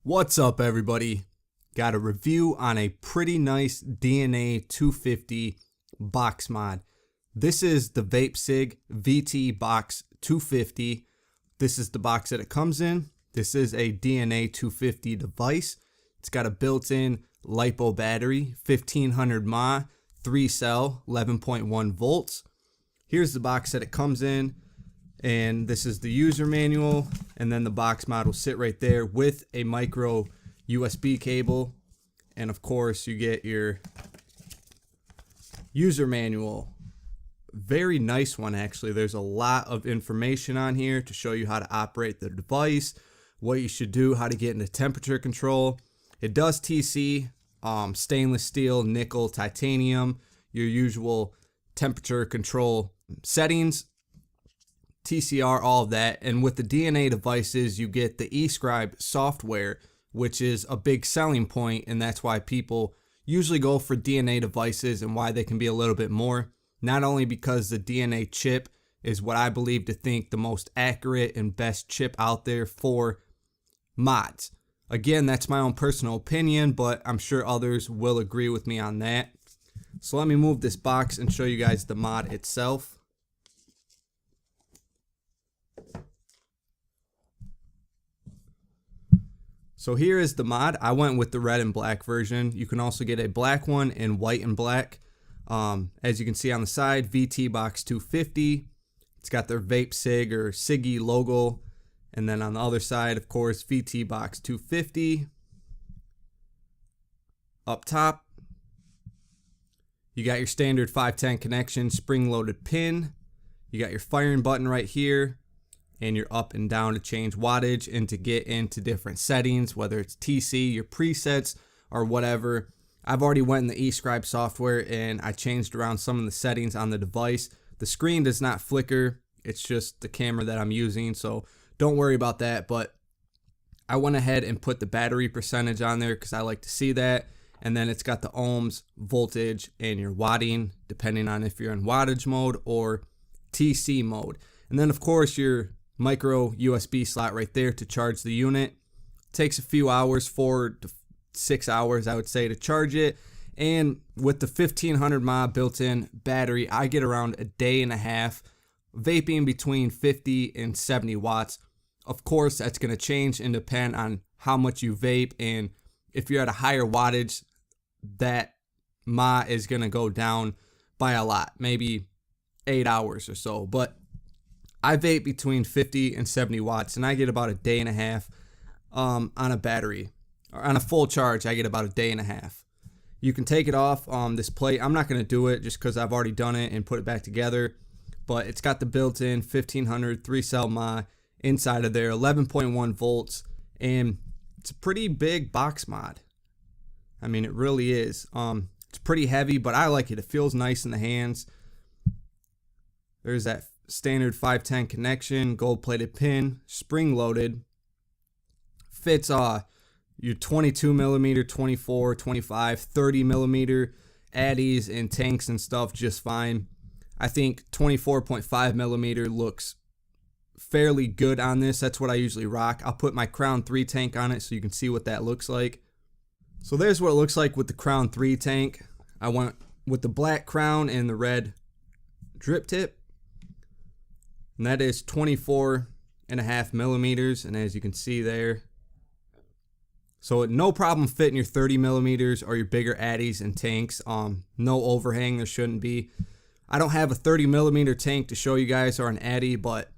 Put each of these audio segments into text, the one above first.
What's up, everybody? Got a review on a pretty nice DNA 250 box mod. This is the Vape Cige VTBox 250. This is the box that it comes in. This is a DNA 250 device. It's got a built-in LiPo battery, 1500 mAh, 3-cell, 11.1 volts. Here's the box that it comes in. And this is the user manual, and then the box mod will sit right there with a micro USB cable, and of course you get your user manual. Very nice one, actually. There's a lot of information on here to show you how to operate the device, what you should do, how to get into temperature control. It does TC, stainless steel, nickel, titanium, your usual temperature control settings. TCR, all of that. And with the DNA devices, you get the eScribe software, which is a big selling point, and that's why people usually go for DNA devices and why they can be a little bit more. Not only because the DNA chip is what I believe to think the most accurate and best chip out there for mods. Again, that's my own personal opinion, but I'm sure others will agree with me on that. So let me move this box and show you guys the mod itself. So here is the mod. I went with the red and black version. You can also get a black one in white and black. As you can see on the side, VTBox 250. It's got their Vape Cige or Cige logo. And then on the other side, of course, VTBox 250. Up top, you got your standard 510 connection, spring-loaded pin. You got your firing button right here, and your up and down to change wattage and to get into different settings, whether it's TC, your presets, or whatever. I've already went in the eScribe software and I changed around some of the settings on the device. The screen does not flicker. It's just the camera that I'm using, so don't worry about that. But I went ahead and put the battery percentage on there because I like to see that. And then it's got the ohms, voltage, and your watting, depending on if you're in wattage mode or TC mode. And then, of course, your micro USB slot right there to charge the unit. Takes a few hours, 4 to 6 hours, I would say, to charge it. And with the 1500 mAh built-in battery, I get around a day and a half vaping between 50 and 70 watts. Of course, that's going to change and depend on how much you vape, and if you're at a higher wattage, that mAh is going to go down by a lot, maybe 8 hours or so. But I vape between 50 and 70 watts, and I get about a day and a half on a battery. Or on a full charge, I get about a day and a half. You can take it off this plate. I'm not going to do it just because I've already done it and put it back together. But it's got the built-in 1500 3-cell mAh inside of there, 11.1 volts, and it's a pretty big box mod. I mean, it really is. It's pretty heavy, but I like it. It feels nice in the hands. There's that standard 510 connection, gold-plated pin, spring-loaded. Fits your 22 millimeter, 24, 25, 30 millimeter addies and tanks and stuff just fine. I think 24.5 millimeter looks fairly good on this. That's what I usually rock. I'll put my Crown 3 tank on it so you can see what that looks like. So there's what it looks like with the Crown 3 tank. I went with the black crown and the red drip tip. And that is 24.5 millimeters. And as you can see there, so no problem fitting your 30 millimeters or your bigger addies and tanks. No overhang, there shouldn't be. I don't have a 30 millimeter tank to show you guys or an addy, but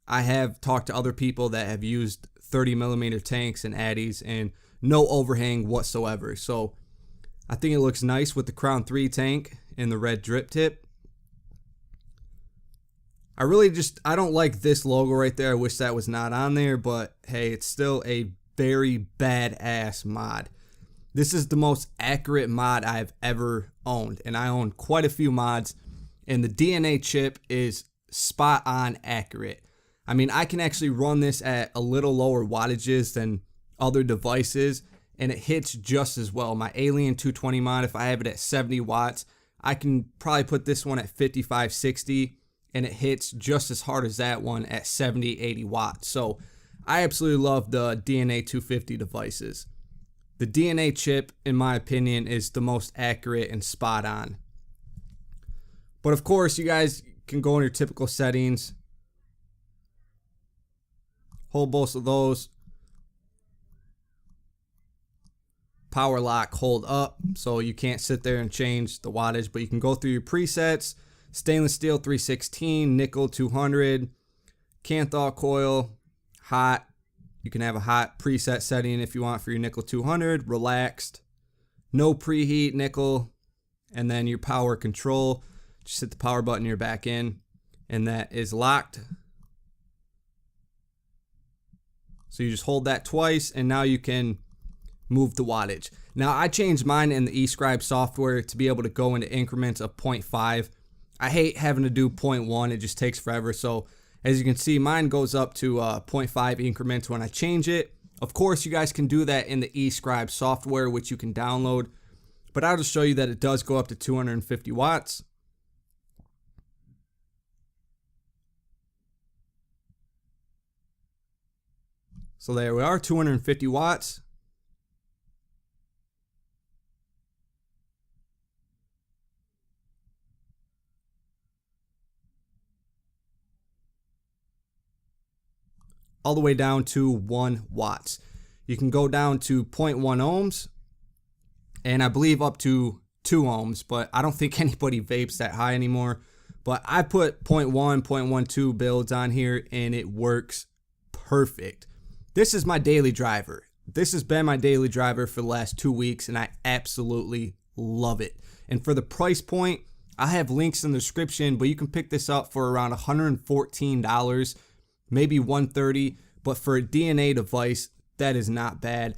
I have talked to other people that have used 30 millimeter tanks and addies and no overhang whatsoever. So I think it looks nice with the Crown 3 tank and the red drip tip. I don't like this logo right there. I wish that was not on there, but hey, it's still a very badass mod. This is the most accurate mod I've ever owned, and I own quite a few mods, and the DNA chip is spot on accurate. I mean, I can actually run this at a little lower wattages than other devices, and it hits just as well. My Alien 220 mod, if I have it at 70 watts, I can probably put this one at 55, 60, and it hits just as hard as that one at 70, 80 watts. So I absolutely love the DNA 250 devices. The DNA chip, in my opinion, is the most accurate and spot on. But of course, you guys can go in your typical settings, hold both of those, power lock, hold up, so you can't sit there and change the wattage, but you can go through your presets. Stainless steel 316, nickel 200, Canthal coil, hot. You can have a hot preset setting if you want for your nickel 200, relaxed, no preheat nickel, and then your power control. Just hit the power button, you're back in, and that is locked. So you just hold that twice, and now you can move the wattage. Now I changed mine in the eScribe software to be able to go into increments of 0.5. I hate having to do 0.1, it just takes forever. So as you can see, mine goes up to 0.5 increments when I change it. Of course, you guys can do that in the eScribe software, which you can download, but I'll just show you that it does go up to 250 watts. So there we are, 250 watts. All the way down to 1 watts. You can go down to 0.1 ohms, and I believe up to 2 ohms, but I don't think anybody vapes that high anymore. But I put 0.1, 0.12 builds on here, and it works perfect. This is my daily driver. This has been my daily driver for the last 2 weeks, and I absolutely love it. And for the price point, I have links in the description, but you can pick this up for around $114, maybe $130, but for a DNA device, that is not bad.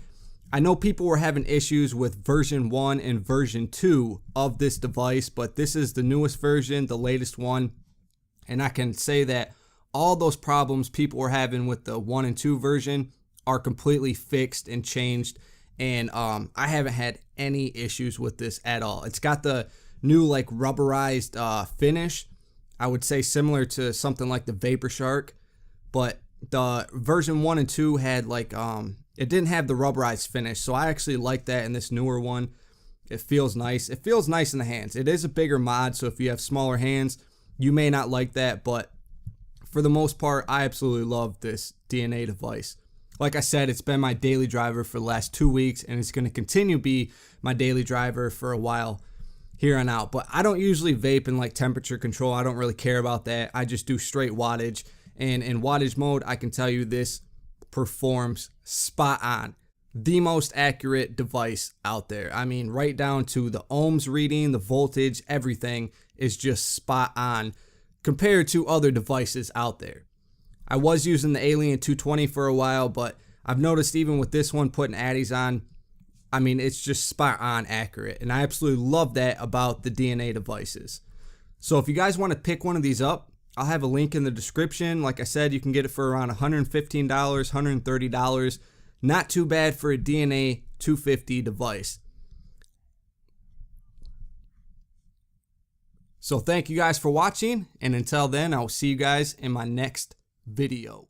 I know people were having issues with version 1 and version 2 of this device, but this is the newest version, the latest one, and I can say that all those problems people were having with the 1 and 2 version are completely fixed and changed, and I haven't had any issues with this at all. It's got the new like rubberized finish. I would say similar to something like the Vapor Shark, but the version 1 and 2 had like it didn't have the rubberized finish, so I actually like that in this newer one. It feels nice. It feels nice in the hands. It is a bigger mod, so if you have smaller hands, you may not like that, but for the most part, I absolutely love this DNA device. Like I said, it's been my daily driver for the last 2 weeks, and it's going to continue to be my daily driver for a while here on out. But I don't usually vape in like temperature control. I don't really care about that. I just do straight wattage. And in wattage mode, I can tell you this performs spot on. The most accurate device out there. I mean, right down to the ohms reading, the voltage, everything is just spot on compared to other devices out there. I was using the Alien 220 for a while, but I've noticed even with this one putting Addies on, I mean, it's just spot on accurate. And I absolutely love that about the DNA devices. So if you guys want to pick one of these up, I'll have a link in the description. Like I said, you can get it for around $115, $130. Not too bad for a DNA 250 device. So thank you guys for watching, and until then, I will see you guys in my next video.